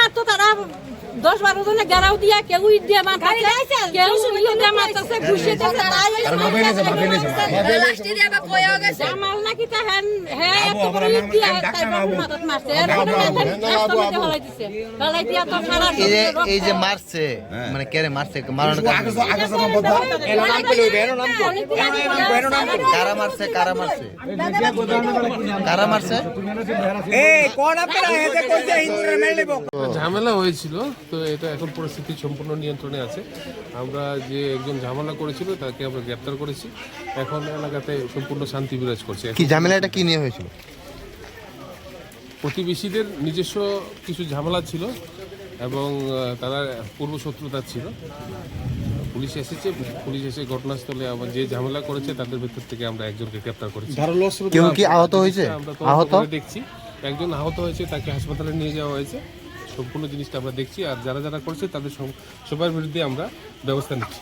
মাত্র তারা 10-12 জনে গেরাও দিয়া কেউ ইট দিয়া মারছে, কেউ ইট দিয়া মারছে, ঘুষিয়ে দিয়ে জামাল নাকি তা এত বড় ইট দিয়া তাই মাথাত মারছে। এই যে মারছে মানে কেরে মারছে কারা মারছে ঝামেলা হয়েছিল, তো এটা এখন পরিস্থিতি সম্পূর্ণ নিয়ন্ত্রণে আছে। আমরা যে একজন ঝামেলা করেছিল তাকে আমরা গ্রেপ্তার করেছি। এখন এলাকাতে সম্পূর্ণ শান্তি বিরাজ করছে। কি ঝামেলাটা কি নিয়ে হয়েছিল? প্রতিবেশীদের নিজস্ব কিছু ঝামেলা ছিল এবং তারা পূর্ব শত্রুতা ছিল। পুলিশ এসে ঘটনাস্থলে আবার যে ঝামেলা করেছে তাদের ভেতর থেকে আমরা একজনকে গ্রেপ্তার করেছি। কেউ কি আহত হয়েছে? আমরা দেখছি একজন আহত হয়েছে, তাকে হাসপাতালে নিয়ে যাওয়া হয়েছে। সম্পূর্ণ জিনিসটা আমরা দেখছি, আর যারা যারা করছে তাদের সবার বিরুদ্ধে আমরা ব্যবস্থা নিচ্ছি।